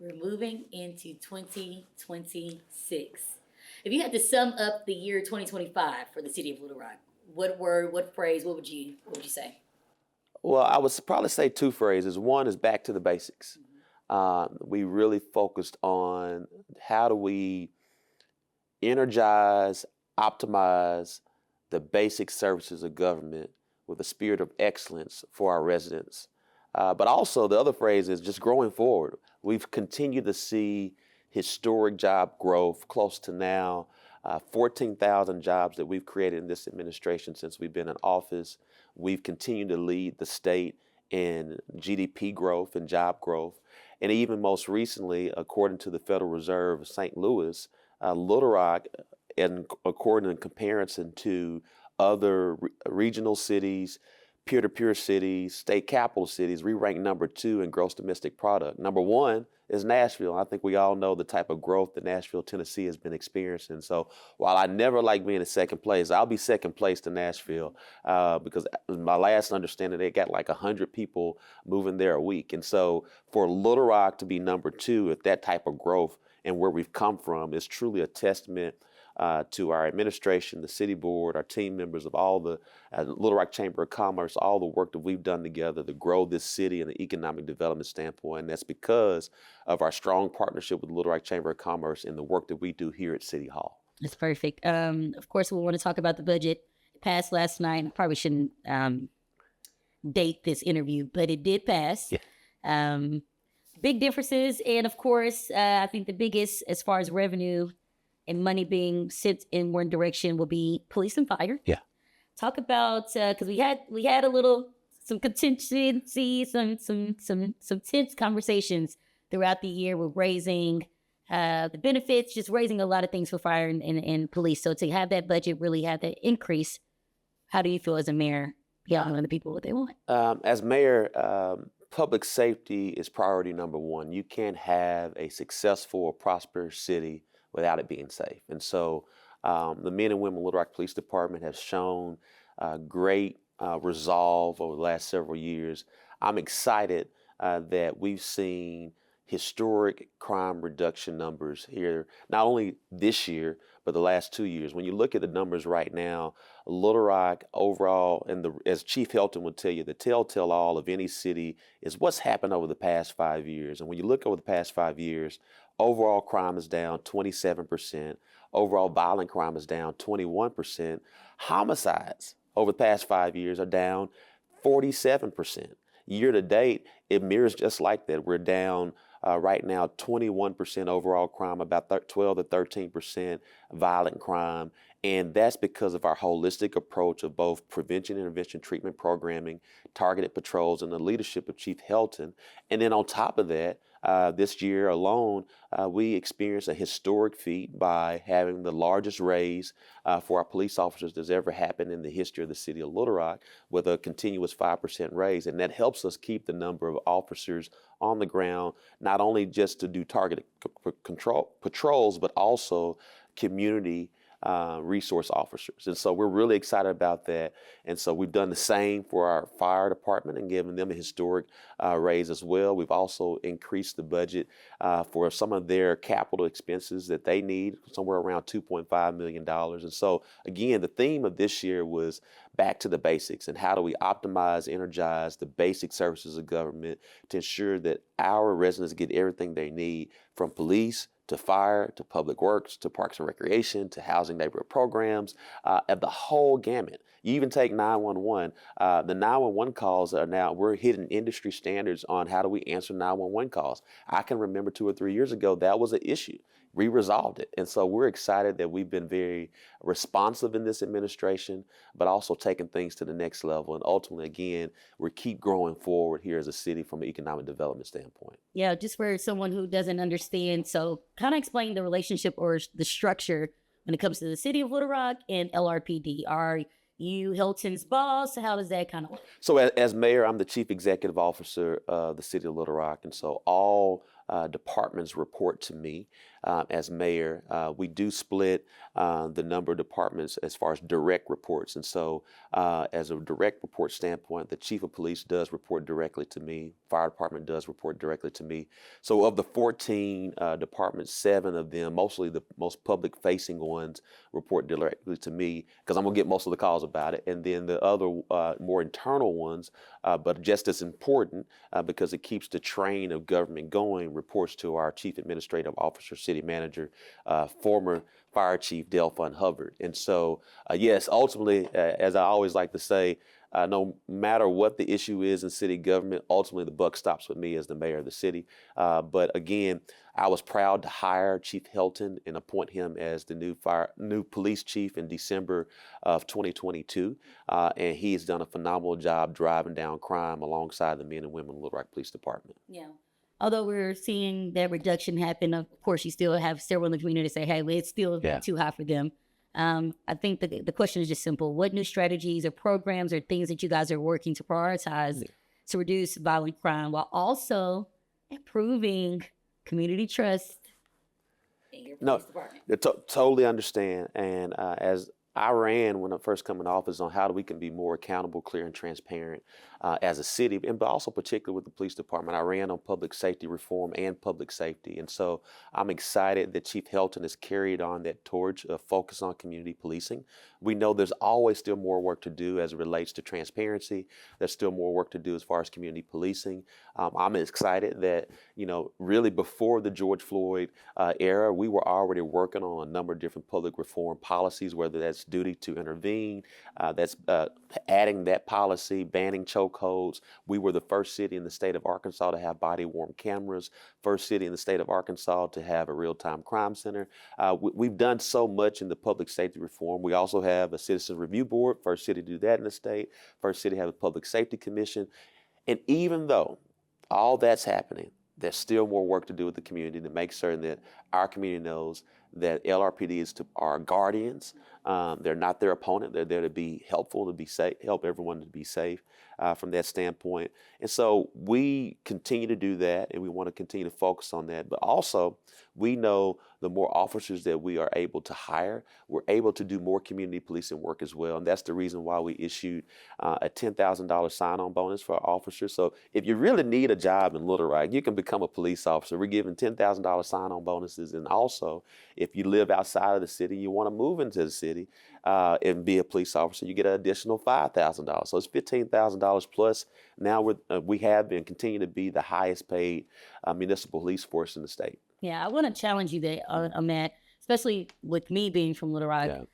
We're moving into 2026. If you had to sum up the year 2025 for the city of Little Rock, what word, what phrase, what would you say? Well, I would probably say two phrases. One is back to the basics. We really focused on how do we energize, optimize the basic services of government with a spirit of excellence for our residents. But also, the other phrase is just growing forward. We've continued to see historic job growth, close to now 14,000 jobs that we've created in this administration since we've been in office. We've continued to lead the state in GDP growth and job growth. And even most recently, according to the Federal Reserve of St. Louis, Little Rock, and according in comparison to other regional cities, peer-to-peer cities, state capital cities, we rank number 2 in gross domestic product. Number 1 is Nashville. I think we all know the type of growth that Nashville, Tennessee has been experiencing. So while I never like being in second place, I'll be second place to Nashville because my last understanding, they got like 100 people moving there a week. And so for Little Rock to be number 2 at that type of growth and where we've come from is truly a testament to our administration, the city board, our team members of all the Little Rock Chamber of Commerce, all the work that we've done together to grow this city in an economic development standpoint. And that's because of our strong partnership with the Little Rock Chamber of Commerce and the work that we do here at City Hall. That's perfect. Of course, we want to talk about the budget. It passed last night. I probably shouldn't date this interview, but it did pass. Yeah. Big differences. And of course, I think the biggest as far as revenue and money being sent in one direction will be police and fire. Yeah. Talk about because we had a little some contingency, some tense conversations throughout the year with raising the benefits, just raising a lot of things for fire and police. So to have that budget really have that increase, how do you feel as a mayor? Yeah, the people what they want. As mayor, public safety is priority number 1. You can't have a successful or prosperous city without it being safe. And so the men and women of Little Rock Police Department have shown great resolve over the last several years. I'm excited that we've seen historic crime reduction numbers here, not only this year, but the last 2 years. When you look at the numbers right now, Little Rock overall, and as Chief Helton would tell you, the telltale all of any city is what's happened over the past 5 years. And when you look over the past 5 years, overall crime is down 27%. Overall violent crime is down 21%. Homicides over the past 5 years are down 47%. Year to date, it mirrors just like that. We're down right now 21% overall crime, about 12 to 13% violent crime. And that's because of our holistic approach of both prevention, intervention, treatment programming, targeted patrols, and the leadership of Chief Helton. And then on top of that, this year alone, we experienced a historic feat by having the largest raise for our police officers that's ever happened in the history of the city of Little Rock, with a continuous 5% raise. And that helps us keep the number of officers on the ground, not only just to do targeted patrols, but also community resource officers. And so we're really excited about that. And so we've done the same for our fire department and given them a historic raise as well. We've also increased the budget for some of their capital expenses that they need, somewhere around $2.5 million. And so again, the theme of this year was back to the basics and how do we optimize, energize the basic services of government to ensure that our residents get everything they need, from police to fire, to public works, to parks and recreation, to housing neighborhood programs, and the whole gamut. You even take 911. The 911 calls are now, we're hitting industry standards on how do we answer 911 calls. I can remember 2 or 3 years ago, that was an issue. We resolved it. And so we're excited that we've been very responsive in this administration, but also taking things to the next level. And ultimately, again, we keep growing forward here as a city from an economic development standpoint. Yeah, just for someone who doesn't understand, so kind of explain the relationship or the structure when it comes to the city of Little Rock and LRPD. Are you Hilton's boss? How does that kind of work? So as mayor, I'm the chief executive officer of the city of Little Rock. And so all departments report to me as mayor. We do split the number of departments as far as direct reports. And so as a direct report standpoint, the chief of police does report directly to me. Fire department does report directly to me. So of the 14 departments, 7 of them, mostly the most public facing ones, report directly to me because I'm going to get most of the calls about it. And then the other more internal ones, but just as important because it keeps the train of government going, reports to our chief administrative officer, city manager, former fire chief Delphon Hubbard. And so, yes, ultimately, as I always like to say, no matter what the issue is in city government, ultimately the buck stops with me as the mayor of the city. But again, I was proud to hire Chief Helton and appoint him as the new police chief in December of 2022. And he has done a phenomenal job driving down crime alongside the men and women of Little Rock Police Department. Yeah. Although we're seeing that reduction happen, of course, you still have several in the community say, hey, it's still too high for them. I think the question is just simple. What new strategies or programs or things that you guys are working to prioritize to reduce violent crime while also improving community trust in your police department? Totally understand. And as I ran when I first came in office on how we can be more accountable, clear, and transparent as a city, but also particularly with the police department. I ran on public safety reform and public safety. And so I'm excited that Chief Helton has carried on that torch of focus on community policing. We know there's always still more work to do as it relates to transparency. There's still more work to do as far as community policing. I'm excited that, really before the George Floyd era, we were already working on a number of different public reform policies, whether that's duty to intervene, that's adding that policy, banning chokeholds. We were the first city in the state of Arkansas to have body-worn cameras, first city in the state of Arkansas to have a real-time crime center. We've done so much in the public safety reform. We also have a citizen review board, first city to do that in the state, first city to have a public safety commission. And even though all that's happening, there's still more work to do with the community to make certain that our community knows that LRPD is our guardians. They're not their opponent. They're there to be helpful, to be safe, help everyone to be safe from that standpoint. And so we continue to do that, and we want to continue to focus on that. But also, we know the more officers that we are able to hire, we're able to do more community policing work as well. And that's the reason why we issued a $10,000 sign-on bonus for our officers. So if you really need a job in Little Rock, you can become a police officer. We're giving $10,000 sign-on bonuses. And also, if you live outside of the city, you want to move into the city and be a police officer, you get an additional $5,000. So it's $15,000 plus. Now we have and continue to be the highest paid municipal police force in the state. Yeah, I want to challenge you there on that, especially with me being from Little Rock.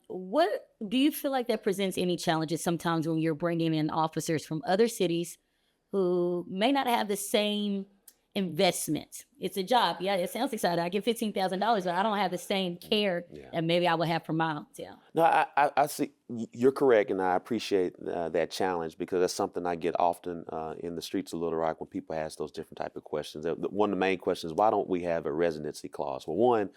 What do you feel like that presents any challenges sometimes when you're bringing in officers from other cities who may not have the same investment? It's a job. Yeah, it sounds exciting. I get $15,000, but I don't have the same care that maybe I would have for miles. Yeah. No, I see you're correct, and I appreciate that challenge because that's something I get often in the streets of Little Rock when people ask those different type of questions. One of the main questions is, why don't we have a residency clause? Well, one,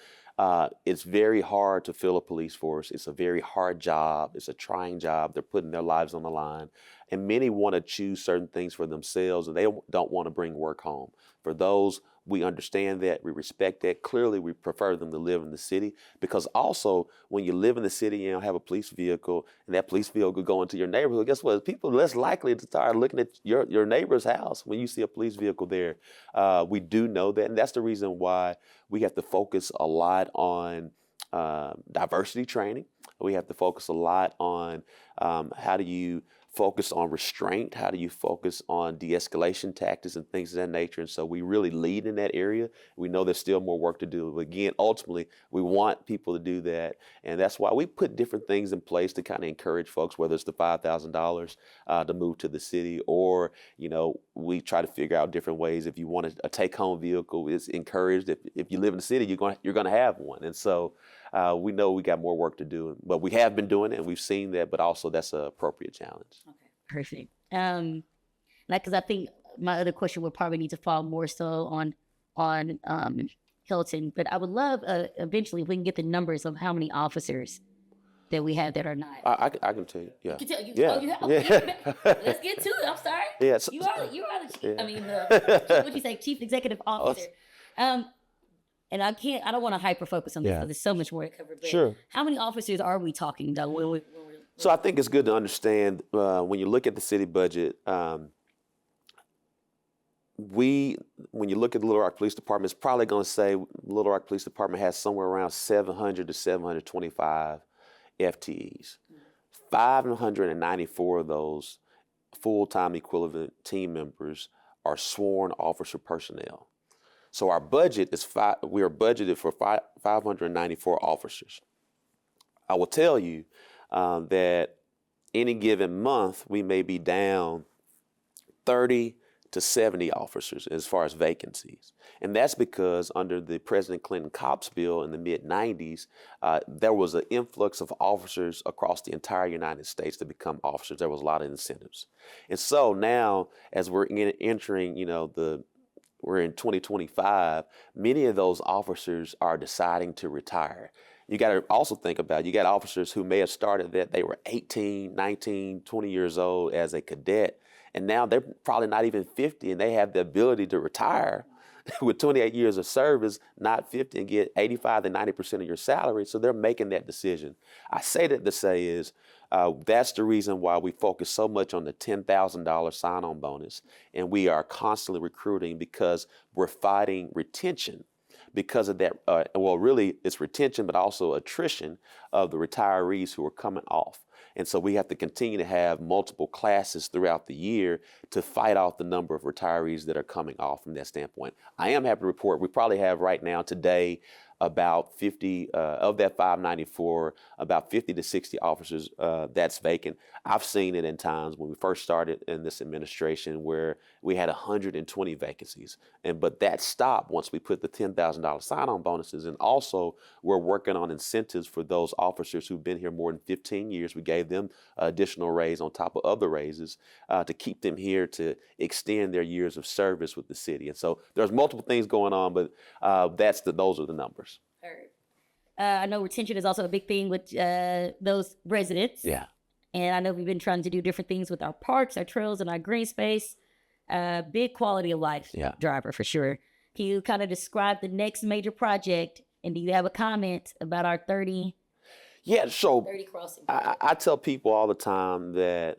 it's very hard to fill a police force. It's a very hard job. It's a trying job. They're putting their lives on the line. And many want to choose certain things for themselves, and they don't want to bring work home. For those, we understand that, we respect that. Clearly, we prefer them to live in the city because also when you live in the city, you don't have a police vehicle, and that police vehicle go into your neighborhood. Guess what? People are less likely to start looking at your neighbor's house when you see a police vehicle there. We do know that, and that's the reason why we have to focus a lot on diversity training. We have to focus a lot on how do you focus on restraint? How do you focus on de-escalation tactics and things of that nature? And so we really lead in that area. We know there's still more work to do. But again, ultimately, we want people to do that. And that's why we put different things in place to kind of encourage folks, whether it's the $5,000 to move to the city, or, we try to figure out different ways. If you want a take-home vehicle, it's encouraged. If you live in the city, you're going to have one. And so we know we got more work to do, but we have been doing it, and we've seen that, but also that's an appropriate challenge. Okay, perfect. Because I think my other question would probably need to fall more so on Hilton, but I would love eventually if we can get the numbers of how many officers that we have that are not? I can tell you. Yeah. You can tell you. Yeah. Oh, you have. Yeah. Let's get to it. I'm sorry. Yeah. You are the chief. Yeah. I mean, what you say, chief executive officer. And I don't want to hyper focus on this because there's so much more to cover. But Sure. how many officers are we talking, Doug? So I think it's good to understand when you look at the city budget. When you look at the Little Rock Police Department, it's probably going to say Little Rock Police Department has somewhere around 700 to 725 FTEs. 594 of those full-time equivalent team members are sworn officer personnel. So our budget is we are budgeted for 594 officers. I will tell you that any given month we may be down 30 to 70 officers as far as vacancies. And that's because under the President Clinton COPS bill in the mid-90s, there was an influx of officers across the entire United States to become officers. There was a lot of incentives. And so now, as we're entering, we're in 2025, many of those officers are deciding to retire. You got to also think about, you got officers who may have started that they were 18, 19, 20 years old as a cadet, and now they're probably not even 50, and they have the ability to retire with 28 years of service, not 50, and get 85 to 90% of your salary. So they're making that decision. I say that to say is that's the reason why we focus so much on the $10,000 sign-on bonus, and we are constantly recruiting because we're fighting retention. Because of that, really it's retention, but also attrition of the retirees who are coming off. And so we have to continue to have multiple classes throughout the year to fight off the number of retirees that are coming off from that standpoint. I am happy to report we probably have right now today about 50 of that 594, about 50 to 60 officers that's vacant. I've seen it in times when we first started in this administration where we had 120 vacancies. But that stopped once we put the $10,000 sign-on bonuses. And also we're working on incentives for those officers who've been here more than 15 years. We gave them additional raise on top of other raises to keep them here to extend their years of service with the city. And so there's multiple things going on, but those are the numbers. I know retention is also a big thing with those residents. Yeah. And I know we've been trying to do different things with our parks, our trails, and our green space. Big quality of life driver for sure. Can you kind of describe the next major project? And do you have a comment about our 30? Yeah, so 30 crossing. I tell people all the time that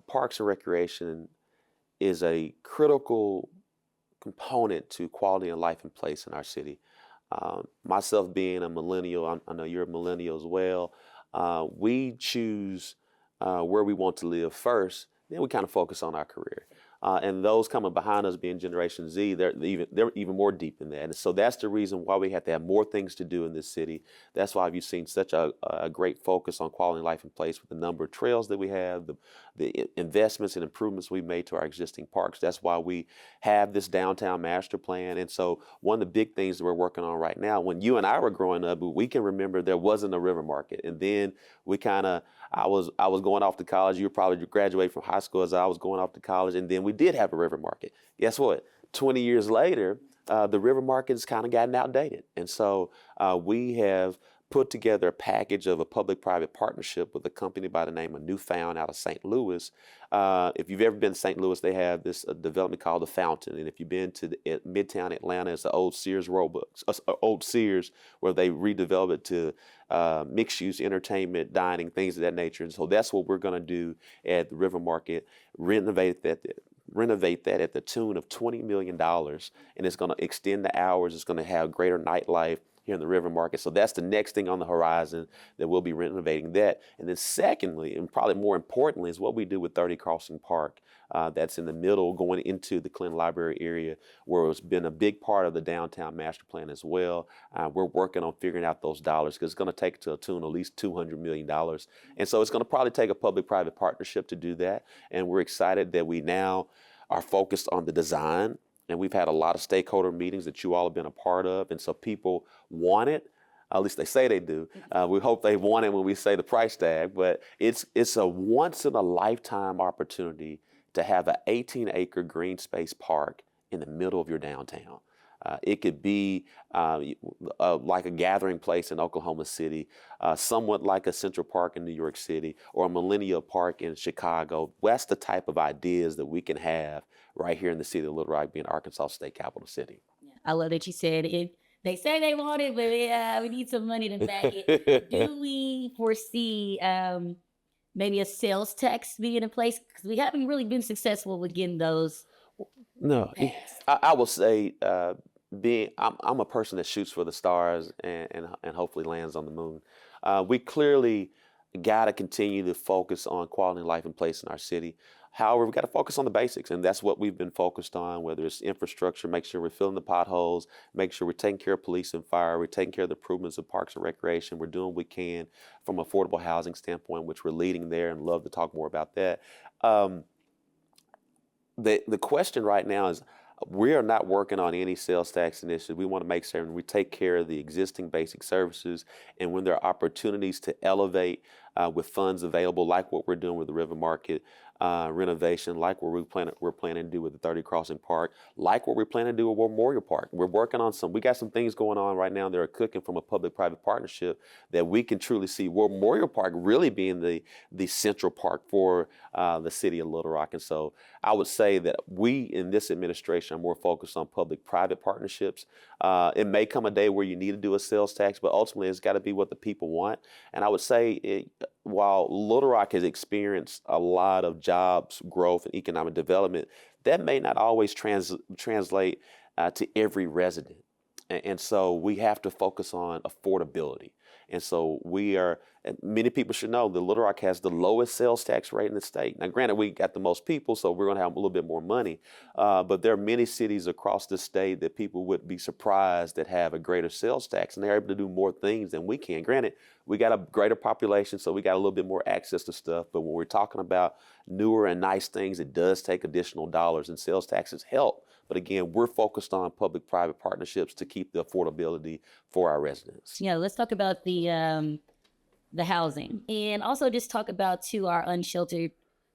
Parks and Recreation is a critical component to quality of life and place in our city. Myself being a millennial, I know you're a millennial as well, we choose where we want to live first, then we kind of focus on our career. And those coming behind us being Generation Z, they're even more deep in that. And so that's the reason why we have to have more things to do in this city. That's why you've seen such a great focus on quality of life and place with the number of trails that we have, the investments and improvements we made to our existing parks. That's why we have this downtown master plan. And so one of the big things that we're working on right now, when you and I were growing up, we can remember there wasn't a river market. And then I was going off to college. You were probably graduating from high school as I was going off to college. And then we did have a river market. Guess what? 20 years later, the river market has kind of gotten outdated. And so we have put together a package of a public-private partnership with a company by the name of Newfound out of St. Louis. If you've ever been to St. Louis, they have this development called The Fountain. And if you've been to Midtown Atlanta, it's the old Sears Roebuck, old Sears, where they redeveloped it to mixed-use entertainment, dining, things of that nature. And so that's what we're going to do at the River Market, renovate that at the tune of $20 million. And it's going to extend the hours. It's going to have greater nightlife here in the River Market. So that's the next thing on the horizon that we'll be renovating that. And then secondly, and probably more importantly, is what we do with 30 Crossing Park. That's in the middle going into the Clinton Library area, where it's been a big part of the downtown master plan as well. We're working on figuring out those dollars because it's going to take to a tune at least $200 million. And so it's going to probably take a public-private partnership to do that. And we're excited that we now are focused on the design. And we've had a lot of stakeholder meetings that you all have been a part of. And so people want it. At least they say they do. We hope they want it when we say the price tag. But it's a once-in-a-lifetime opportunity to have an 18-acre green space park in the middle of your downtown. It could be like a gathering place in Oklahoma City, somewhat like a Central Park in New York City, or a Millennium Park in Chicago. That's the type of ideas that we can have right here in the city of Little Rock, being Arkansas state capital city. I love that you said it. They say they want it, but we need some money to back it. Do we foresee maybe a sales tax being in place? Because we haven't really been successful with getting those No, passed. I will say, I'm a person that shoots for the stars and hopefully lands on the moon. We clearly got to continue to focus on quality of life and place in our city. However, we got to focus on the basics, and that's what we've been focused on, whether it's infrastructure, make sure we're filling the potholes, make sure we're taking care of police and fire, we're taking care of the improvements of parks and recreation, we're doing what we can from affordable housing standpoint, which we're leading there, and love to talk more about that. Um, the question right now is, we are not working on any sales tax initiative. We want to make certain we take care of the existing basic services, and when there are opportunities to elevate with funds available, like what we're doing with the River Market renovation, like what we're planning to do with the 30 Crossing Park, like what we're planning to do with Memorial Park. We're working on we got some things going on right now that are cooking from a public-private partnership that we can truly see Memorial Park really being the central park for the city of Little Rock. And so I would say that we in this administration are more focused on public-private partnerships. It may come a day where you need to do a sales tax, but ultimately it's got to be what the people want. And I would say while Little Rock has experienced a lot of jobs growth and economic development, that may not always translate to every resident. And so we have to focus on affordability. And so many people should know that Little Rock has the lowest sales tax rate in the state. Now, granted, we got the most people, so we're going to have a little bit more money. But there are many cities across the state that people would be surprised that have a greater sales tax, and they're able to do more things than we can. Granted, we got a greater population, so we got a little bit more access to stuff. But when we're talking about newer and nice things, it does take additional dollars, and sales taxes help. But again, we're focused on public-private partnerships to keep the affordability for our residents. Yeah, let's talk about the housing, and also just talk about our unsheltered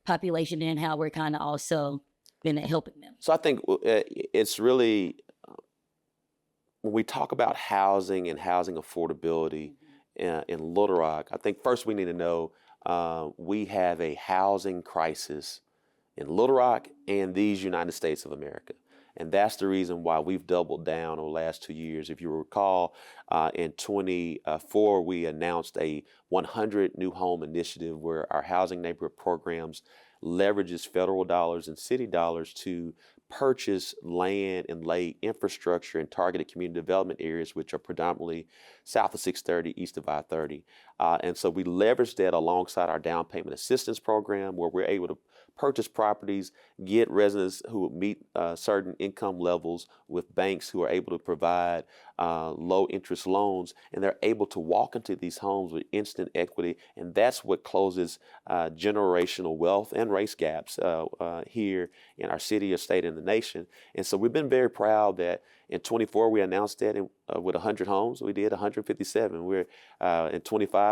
population and how we're kind of also been helping them. So I think it's really, when we talk about housing and housing affordability in Little Rock, I think first we need to know we have a housing crisis in Little Rock and these United States of America. And that's the reason why we've doubled down over the last 2 years. If you recall, in 24, we announced a 100 new home initiative where our housing neighborhood programs leverages federal dollars and city dollars to purchase land and lay infrastructure in targeted community development areas, which are predominantly south of 630, east of I-30. And so we leverage that alongside our down payment assistance program, where we're able to purchase properties, get residents who meet certain income levels with banks who are able to provide low interest loans, and they're able to walk into these homes with instant equity. And that's what closes generational wealth and race gaps here in our city, or state, and the nation. And so we've been very proud that in 24 we announced that with 100 homes. We did 157. We're in 25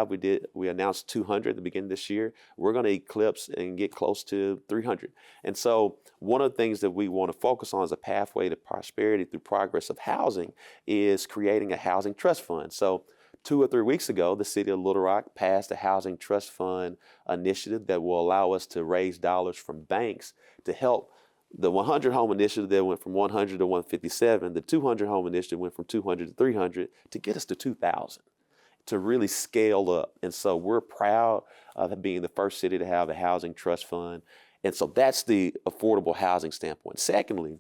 we announced 200 at the beginning of this year. We're going to eclipse and get close to 300. And so one of the things that we want to focus on as a pathway to prosperity through progress of housing is creating a housing trust fund. So 2 or 3 weeks ago, the city of Little Rock passed a housing trust fund initiative that will allow us to raise dollars from banks to help. The 100 home initiative that went from 100 to 157. The 200 home initiative went from 200 to 300 to get us to 2,000, to really scale up. And so we're proud of being the first city to have a housing trust fund. And so that's the affordable housing standpoint. Secondly,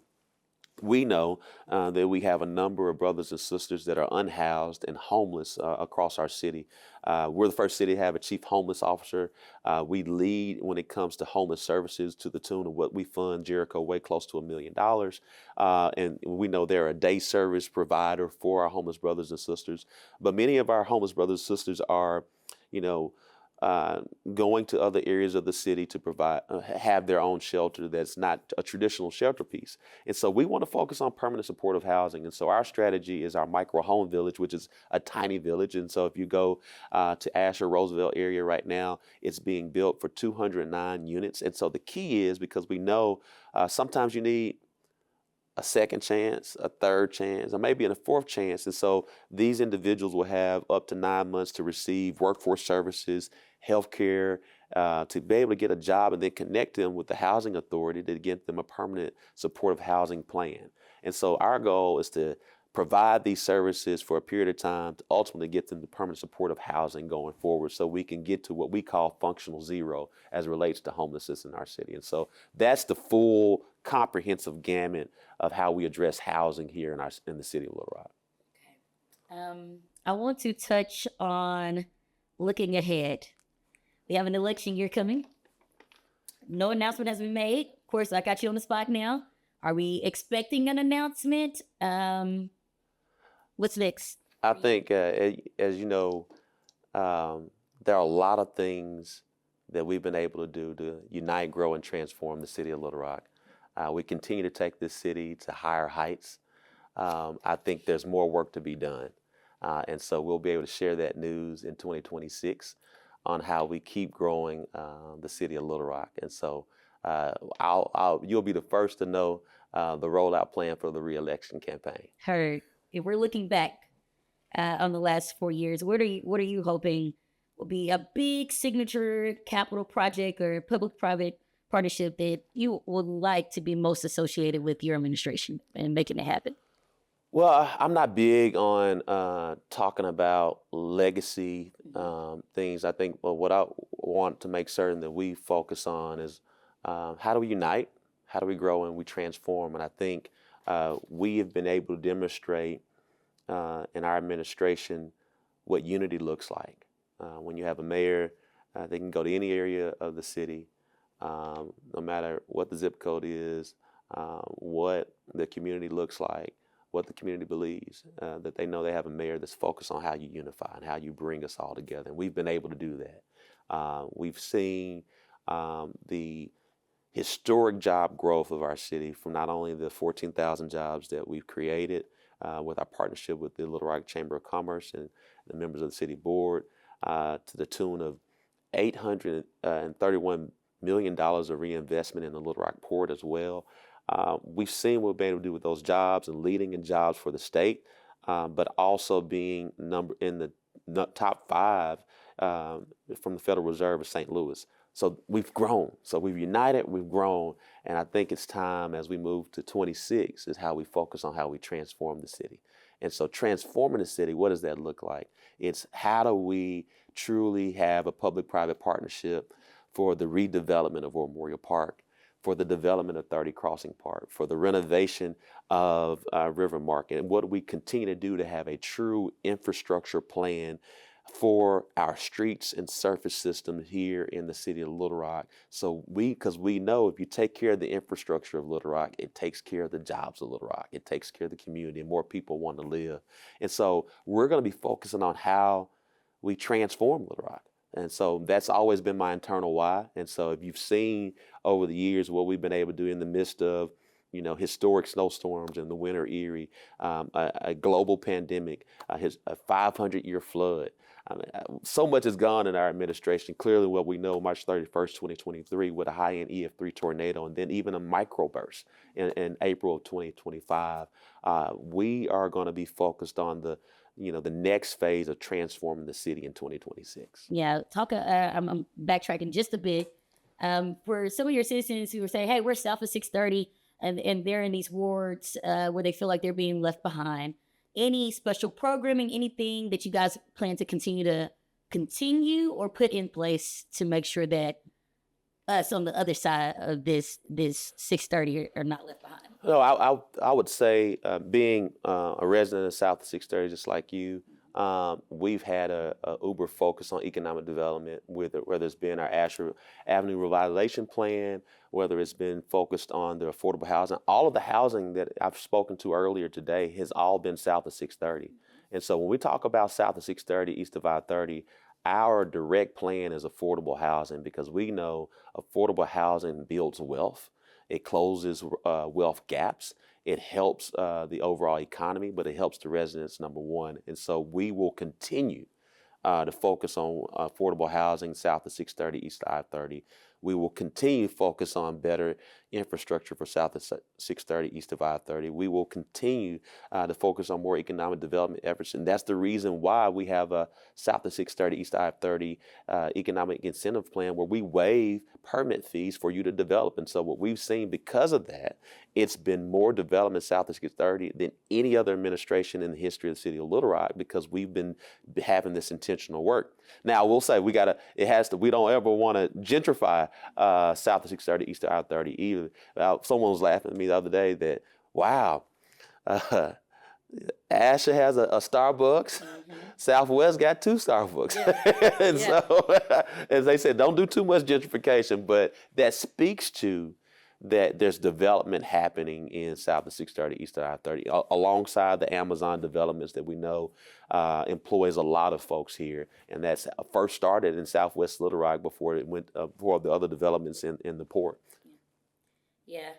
we know that we have a number of brothers and sisters that are unhoused and homeless across our city. We're the first city to have a chief homeless officer. We lead when it comes to homeless services to the tune of what we fund Jericho way close to $1 million. And we know they're a day service provider for our homeless brothers and sisters. But many of our homeless brothers and sisters are, going to other areas of the city to provide, have their own shelter that's not a traditional shelter piece. And so we want to focus on permanent supportive housing. And so our strategy is our micro home village, which is a tiny village. And so if you go to Asher Roosevelt area right now, it's being built for 209 units. And so the key is, because we know sometimes you need a second chance, a third chance, or maybe a fourth chance. And so these individuals will have up to 9 months to receive workforce services, health care, to be able to get a job, and then connect them with the housing authority to get them a permanent supportive housing plan. And so our goal is to provide these services for a period of time to ultimately get them to permanent supportive housing going forward, so we can get to what we call functional zero as it relates to homelessness in our city. And so that's the full comprehensive gamut of how we address housing here in the city of Little Rock. I want to touch on looking ahead. We have an election year coming. No announcement has been made. Of course, I got you on the spot now. Are we expecting an announcement? What's next? I think, as you know, there are a lot of things that we've been able to do to unite, grow, and transform the city of Little Rock. We continue to take this city to higher heights. I think there's more work to be done. And so we'll be able to share that news in 2026 on how we keep growing the city of Little Rock. And so you'll be the first to know the rollout plan for the re-election campaign. Heard. If we're looking back on the last 4 years, what are you hoping will be a big signature capital project or public-private partnership that you would like to be most associated with your administration and making it happen? Well, I'm not big on talking about legacy things. I think what I want to make certain that we focus on is how do we unite, how do we grow, and we transform. And I think we have been able to demonstrate in our administration what unity looks like. When you have a mayor, they can go to any area of the city, no matter what the zip code is, what the community looks like, what the community believes, that they know they have a mayor that's focused on how you unify and how you bring us all together. And we've been able to do that. We've seen the historic job growth of our city, from not only the 14,000 jobs that we've created with our partnership with the Little Rock Chamber of Commerce and the members of the city board, to the tune of $831 million of reinvestment in the Little Rock Port as well. We've seen what we've been able to do with those jobs and leading in jobs for the state, but also being in the top 5 from the Federal Reserve of St. Louis. So we've grown. So we've united, we've grown, and I think it's time as we move to 26 is how we focus on how we transform the city. And so transforming the city, what does that look like? It's how do we truly have a public-private partnership for the redevelopment of Memorial Park, for the development of 30 Crossing Park, for the renovation of River Market, and what do we continue to do to have a true infrastructure plan for our streets and surface system here in the city of Little Rock. So because we know if you take care of the infrastructure of Little Rock, it takes care of the jobs of Little Rock. It takes care of the community, and more people want to live. And so we're going to be focusing on how we transform Little Rock. And so that's always been my internal why. And so if you've seen over the years what we've been able to do in the midst of, historic snowstorms in the winter Erie, a global pandemic, a 500-year flood. So much has gone in our administration. Clearly, what we know, March 31st, 2023, with a high-end EF3 tornado, and then even a microburst in April of 2025. We are going to be focused on the next phase of transforming the city in 2026. Yeah, I'm backtracking just a bit. For some of your citizens who are saying, hey, we're south of 630, and they're in these wards where they feel like they're being left behind, any special programming, anything that you guys plan to continue or put in place to make sure that us on the other side of this 630 are not left behind? No, I would say being a resident of South of 630, just like you, we've had a uber focus on economic development, whether it's been our Asher Avenue revitalization plan, whether it's been focused on the affordable housing. All of the housing that I've spoken to earlier today has all been south of 630. And so when we talk about south of 630, east of I-30, our direct plan is affordable housing, because we know affordable housing builds wealth. It closes wealth gaps. It helps the overall economy, but it helps the residents, number one. And so we will continue to focus on affordable housing south of 630, east of I-30. We will continue to focus on better infrastructure for south of 630, east of I-30. We will continue to focus on more economic development efforts, and that's the reason why we have a south of 630, east of I-30 economic incentive plan where we waive permit fees for you to develop. And so what we've seen because of that, it's been more development south of 630 than any other administration in the history of the city of Little Rock, because we've been having this intentional work. Now, I will say we don't ever want to gentrify south of 630, east of I-30 either. Someone was laughing at me the other day that, wow, Asher has a Starbucks. Southwest got 2 Starbucks. And so, as they said, don't do too much gentrification, but that speaks to that there's development happening in south of 630, east of I-30, alongside the Amazon developments that we know employs a lot of folks here. And that's first started in Southwest Little Rock before it went for the other developments in the port. Yeah.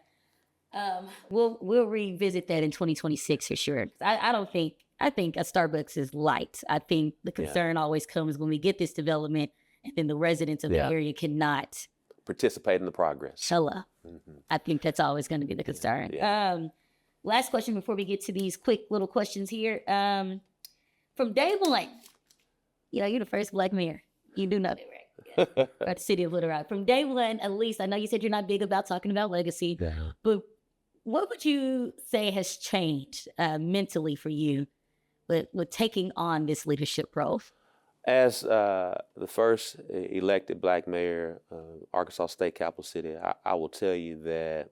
We'll revisit that in 2026 for sure. I think a Starbucks is light. I think the concern always comes when we get this development and then the residents of the area cannot participate in the progress. Show up. I think that's always going to be the concern. Last question before we get to these quick little questions here. From day one, you're the first Black mayor. You do know that, right? At the city of Little Rock. From day one, at least, I know you said you're not big about talking about legacy, but what would you say has changed mentally for you with taking on this leadership role? As the first elected Black mayor of Arkansas State Capital City, I will tell you that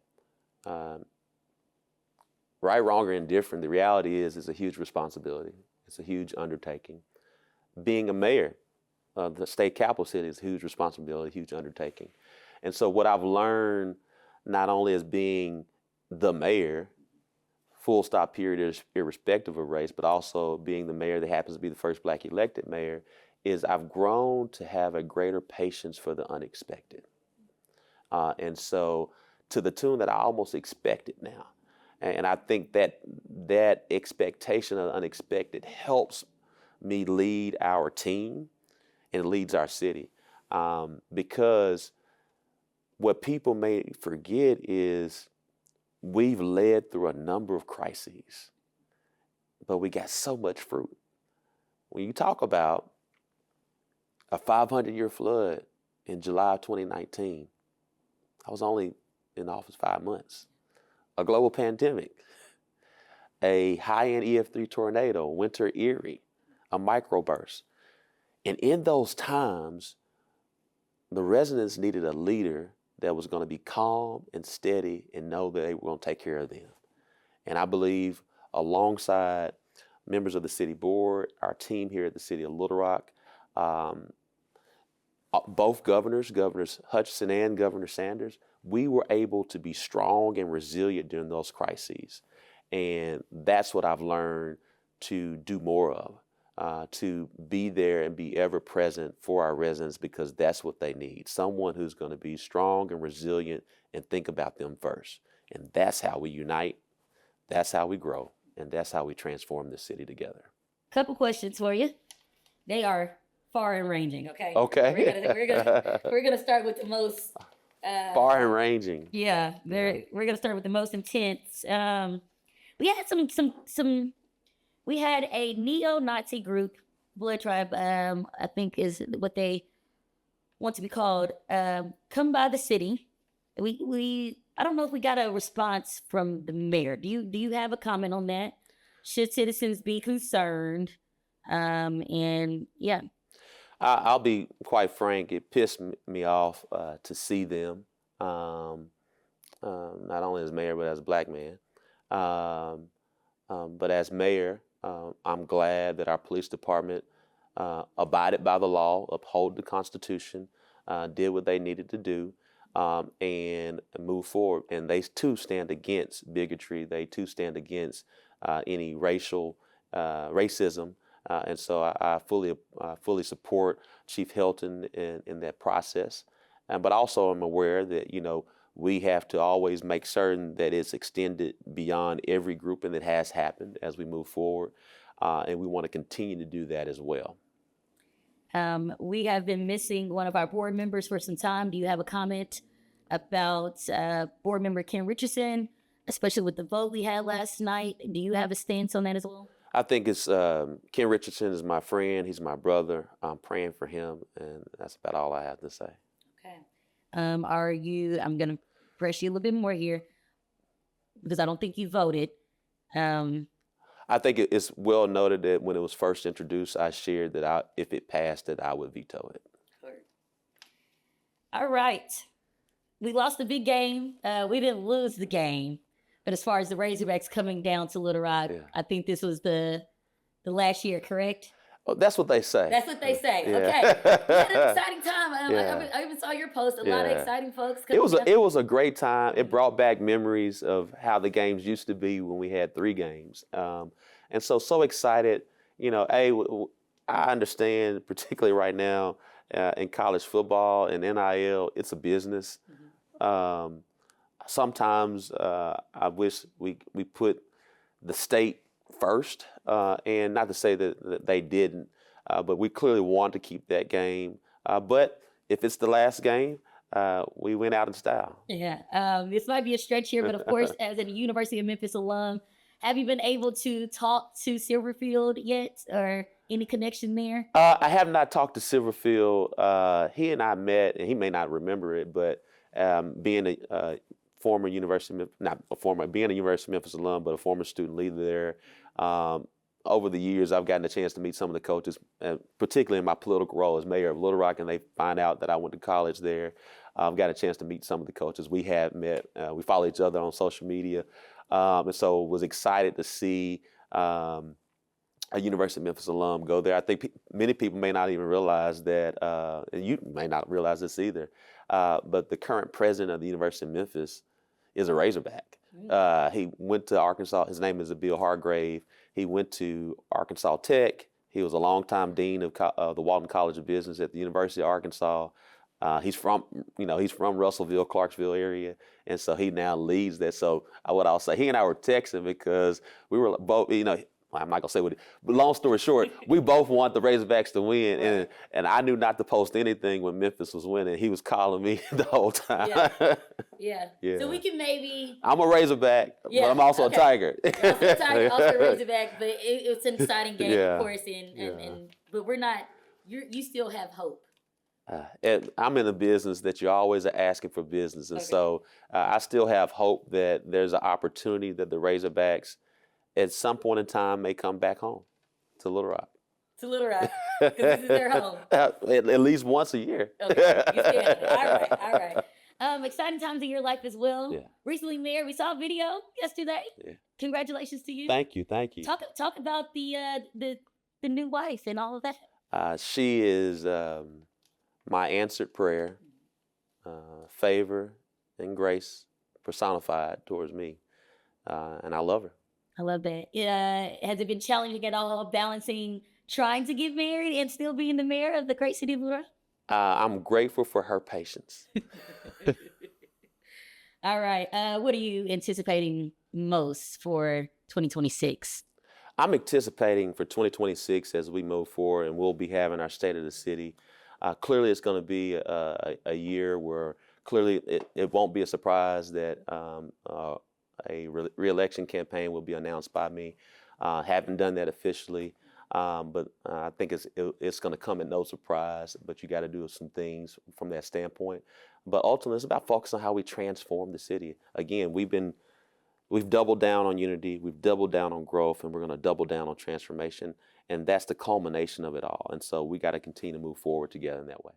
right, wrong, or indifferent, the reality is it's a huge responsibility. It's a huge undertaking. Being a mayor of the state capital city is a huge responsibility, a huge undertaking. And so what I've learned, not only as being the mayor, full stop period, irrespective of race, but also being the mayor that happens to be the first Black elected mayor, is I've grown to have a greater patience for the unexpected. And so to the tune that I almost expect it now. And I think that expectation of the unexpected helps me lead our team and leads our city. Because what people may forget is we've led through a number of crises, but we got so much fruit. When you talk about a 500-year flood in July of 2019, I was only in office 5 months. A global pandemic, a high-end EF3 tornado, Winter Erie, a microburst. And in those times, the residents needed a leader that was going to be calm and steady and know that they were going to take care of them. And I believe alongside members of the city board, our team here at the city of Little Rock, both Governors Hutchinson and Governor Sanders, we were able to be strong and resilient during those crises. And that's what I've learned to do more of, to be there and be ever present for our residents, because that's what they need. Someone who's going to be strong and resilient and think about them first. And that's how we unite, that's how we grow, and that's how we transform this city together. Couple questions for you. They are far and ranging, okay? Okay. We're gonna start with the most far and ranging. Yeah, we're gonna start with the most intense. We had we had a neo-Nazi group, Blood Tribe, I think is what they want to be called, come by the city. I don't know if we got a response from the mayor. Do you have a comment on that? Should citizens be concerned? And yeah. I'll be quite frank, it pissed me off to see them, not only as mayor, but as a Black man. But as mayor, I'm glad that our police department abided by the law, upheld the Constitution, did what they needed to do, and move forward. And they too stand against bigotry. They too stand against any racism. And so I fully support Chief Hilton in that process. But also I'm aware that, we have to always make certain that it's extended beyond every group and that has happened as we move forward. And we want to continue to do that as well. We have been missing one of our board members for some time. Do you have a comment about board member Ken Richardson, especially with the vote we had last night? Do you have a stance on that as well? I think it's Ken Richardson is my friend. He's my brother. I'm praying for him, and that's about all I have to say. Okay. I'm going to press you a little bit more here because I don't think you voted. I think it's well noted that when it was first introduced, I shared that if it passed, that I would veto it. All right. We lost the big game. We didn't lose the game. But as far as the Razorbacks coming down to Little Rock, Yeah. I think this was the last year, correct? Oh, that's what they say. That's what they say. Yeah. Okay. We had an exciting time. Yeah. I even saw your post. A lot of Yeah. exciting folks. It was a great time. It brought back memories of how the games used to be when we had 3 games. And so excited. You know, I understand, particularly right now in college football and NIL, it's a business. Sometimes I wish we put the state first, and not to say that they didn't, but we clearly want to keep that game. But if it's the last game, we went out in style. Yeah. This might be a stretch here, but of course, as a University of Memphis alum, have you been able to talk to Silverfield yet, or any connection there? I have not talked to Silverfield. He and I met, and he may not remember it, but being a former University, being a University of Memphis alum, but a former student leader there. Over the years, I've gotten a chance to meet some of the coaches, particularly in my political role as mayor of Little Rock, and they find out that I went to college there. I've got a chance to meet some of the coaches. We have met. We follow each other on social media, and so was excited to see a University of Memphis alum go there. I think many people may not even realize that, and you may not realize this either, but the current president of the University of Memphis is a Razorback. He went to Arkansas. His name is Bill Hargrave. He went to Arkansas Tech. He was a longtime dean of the Walton College of Business at the University of Arkansas. He's from Russellville, Clarksville area, and so he now leads that. So what I'll say, he and I were texting because we were both, I'm not gonna say what, but long story short, we both want the Razorbacks to win, and I knew not to post anything when Memphis was winning. He was calling me the whole time. Yeah. Yeah. So we can maybe. I'm a Razorback, but I'm also a Tiger. Also a Tiger, also a Razorback, but it's an exciting game, Yeah. of course, but we're not. You still have hope. And I'm in a business that you always are asking for business, and so I still have hope that there's an opportunity that the Razorbacks, at some point in time, may come back home to Little Rock. To Little Rock, because this is their home. At least once a year. Okay, you stand. All right. Exciting times in your life as well. Yeah. Recently, Mayor, we saw a video yesterday. Yeah. Congratulations to you. Thank you. Talk about the new wife and all of that. She is my answered prayer, favor, and grace personified towards me, and I love her. I love that. Has it been challenging at all, balancing trying to get married and still being the mayor of the great city of Little Rock? I'm grateful for her patience. All right. What are you anticipating most for 2026? I'm anticipating for 2026 as we move forward, and we'll be having our State of the City. Clearly, it's going to be a year where clearly it won't be a surprise that a re-election campaign will be announced by me. Haven't done that officially, but I think it's going to come at no surprise. But you got to do some things from that standpoint. But ultimately, it's about focusing on how we transform the city. Again, we've doubled down on unity, we've doubled down on growth, and we're going to double down on transformation. And that's the culmination of it all. And so we got to continue to move forward together in that way.